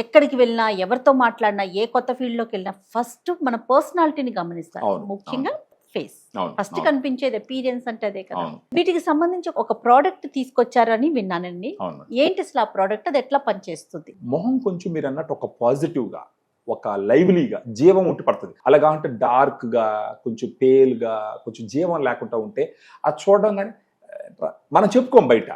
ఎక్కడికి వెళ్ళినా ఎవరితో మాట్లాడినా ఏ కొత్త ఫీల్డ్ లోకి వెళ్ళినా ఫస్ట్ మన పర్సనాలిటీని గమనిస్తారు. అవును, ముఖ్యంగా ఫేస్ అవును, ఫస్ట్ అవును. కనిపించేది అపీరియన్స్ అంటే అదే కదా. అవును. వీటికి సంబంధించి ఒక ప్రోడక్ట్ తీసుకొచ్చారని విన్నానండి. అవును. ఏంటి అసలు ఆ ప్రోడక్ట్, అది ఎట్లా పనిచేస్తుంది? మొహం కొంచెం మీరు అన్నట్టు ఒక పాజిటివ్ గా, ఒక లైవ్లీగా జీవం ఉంటే పడుతుంది. అలాగా అంటే డార్క్ గా, కొంచెం పేల్ గా, కొంచెం జీవం లేకుండా ఉంటే అది చూడడం కానీ మనం చెప్పుకోం బయట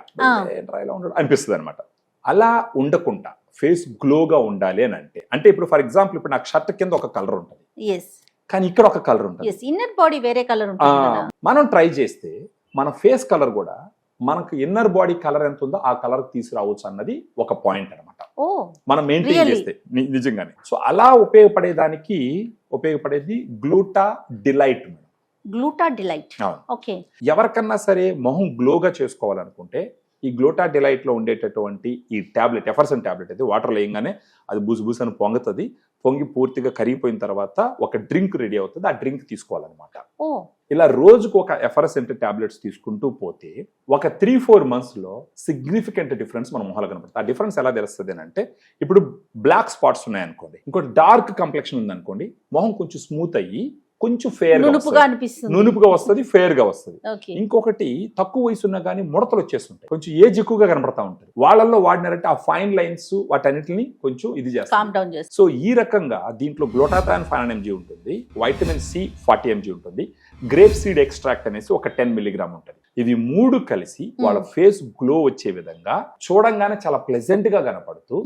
ఏంట్రా ఇలా ఉండడం అనిపిస్తుంది అనమాట. అలా ఉండకుండా ఫేస్ గ్లోగా ఉండాలి అని అంటే ఇప్పుడు ఫర్ ఎగ్జాంపుల్ ఇప్పుడు నాకు షర్ట్ కింద ఒక కలర్ ఉంటుంది, ఎస్ కానీ ఇక్కడ ఒక కలర్ ఉంటుంది. ఎస్, ఇన్నర్ బాడీ వేరే కలర్ ఉంటుంది కదా. మనం ట్రై చేస్తే మన ఫేస్ కలర్ కూడా మనకు ఇన్నర్ బాడీ కలర్ ఎంత ఉందో ఆ కలర్ తీసుకురావచ్చు అన్నది ఒక పాయింట్ అనమాట. ఓ, మనం మెయింటైన్ Really? చేస్తే నిజంగానే. సో అలా ఉపయోగపడేది గ్లూటా డిలైట్ మేడం. గ్లూటా డిలైట్. అవును. ఓకే. ఎవరికన్నా సరే మొహం గ్లోగా చేసుకోవాలనుకుంటే ఈ గ్లూటా డిలైట్ లో ఉండేటటువంటి ఈ టాబ్లెట్, ఎఫర్సన్ టాబ్లెట్ అయితే వాటర్ లేయంగానే అది బుసు అని పొంగుతుంది. పొంగి పూర్తిగా కరిగిపోయిన తర్వాత ఒక డ్రింక్ రెడీ అవుతుంది. ఆ డ్రింక్ తీసుకోవాలన్నమాట. ఓ, ఇలా రోజుకు ఒక ఎఫర్సెంట్ టాబ్లెట్స్ తీసుకుంటూ పోతే ఒక 3-4 months లో సిగ్నిఫికెంట్ డిఫరెన్స్ మన మొహాలు కనపడుతుంది. ఆ డిఫరెన్స్ ఎలా తెలుస్తుంది అని అంటే, ఇప్పుడు బ్లాక్ స్పాట్స్ ఉన్నాయనుకోండి, ఇంకోటి డార్క్ కంప్లెక్షన్ ఉందనుకోండి, మొహం కొంచెం స్మూత్ అయ్యి కొంచెం ఫేర్ నునుపుగా అనిపిస్తుంది. నునుపుగా వస్తుంది, ఫేర్ గా వస్తుంది. ఓకే. ఇంకొకటి తక్కువ వయసు ఉన్నా కానీ ముడతలు వచ్చేస్తుంటాయి, కొంచెం ఏజ్ ఎక్కువగా కనపడతా ఉంటుంది. వాళ్ళల్లో వాడినారంటే ఆ ఫైన్ లైన్స్ వాటన్నిటిని కొంచెం ఇది కామ్ చేస్తారు. డౌన్ చేస్తుంది. సో ఈ రకంగా దీంట్లో గ్లూటాథయాన్ 500 mg ఉంటుంది, వైటమిన్ సి 40 mg ఉంటుంది, గ్రేప్ సీడ్ ఎక్స్ట్రాక్ట్ అనేసి ఒక 10 mg ఉంటుంది. ఇవి 3 కలిసి వాళ్ళ ఫేస్ గ్లో వచ్చే విధంగా చూడంగానే చాలా ప్లెజెంట్ గా కనపడుతూ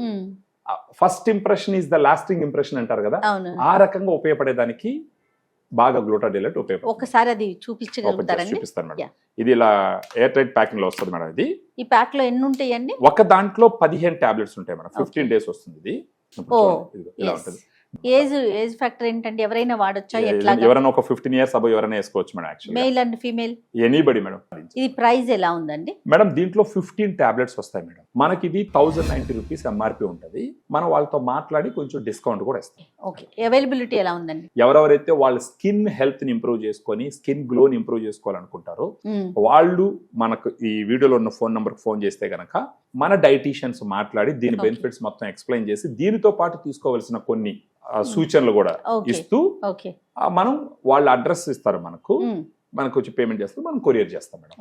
first impression is the lasting impression అంటారు కదా, అవును. ఆ రకంగా ఉపయోగపడేదానికి బాగా గ్లూటా డిలైట్ ఉపయోగపడుతుంది. ఒకసారి అది చూపించగలుగుతారండి? చూపిస్తాను మేడం. Yeah. ఇది ఇలా ఎయిర్ టైట్ ప్యాకింగ్ లో వస్తుంది మేడం. ఇది ఈ ప్యాక్ లో ఎన్ని ఉంటాయండి? ఒక దాంట్లో 15 టాబ్లెట్స్ ఉంటాయి మేడం. 15 days వస్తుంది ఇది. ఇప్పుడు ఓ, చూడండి, ఇదిగో ఇలా yes. ఉంటుంది. ఏజ్ ఫ్యాక్టర్ ఏంటంటే ఎవరైనా వాడొచ్చా? ఎట్లా? ఎవరైనా ఒక 15 years అబౌవ్ ఎవరైనా వేసుకోవచ్చు madam. Actually male and female anybody madam. ఇది ప్రైస్ ఎలా ఉందండి? మేడం దీంట్లో 15 టాబ్లెట్స్ వస్తాయి మేడం. మనకి ఇది 1090 రూపీస్ ఎంఆర్పి ఉంటుంది. మనం వాళ్ళతో మాట్లాడి కొంచెం డిస్కౌంట్ కూడా ఇస్తాం. ఓకే. అవైలబిలిటీ ఎలా ఉందండి? ఎవరెవరైతే వాళ్ళ స్కిన్ హెల్త్ ని ఇంప్రూవ్ చేసుకొని స్కిన్ గ్లోని ఇంప్రూవ్ చేసుకోవాలనుకుంటారో వాళ్ళు మనకు ఈ వీడియోలో ఉన్న ఫోన్ నంబర్ ఫోన్ చేస్తే గనక మన డైటీషియన్స్ మాట్లాడి దీని Okay. బెనిఫిట్స్ మొత్తం ఎక్స్ప్లెయిన్ చేసి దీనితో పాటు తీసుకోవాల్సిన కొన్ని సూచనలు కూడా Okay. ఇస్తూ ఓకే. మనం వాళ్ళ అడ్రస్ ఇస్తారు మనకు, మనకు వచ్చి పేమెంట్ చేస్తారు, మనం కొరియర్ చేస్తాం మేడం.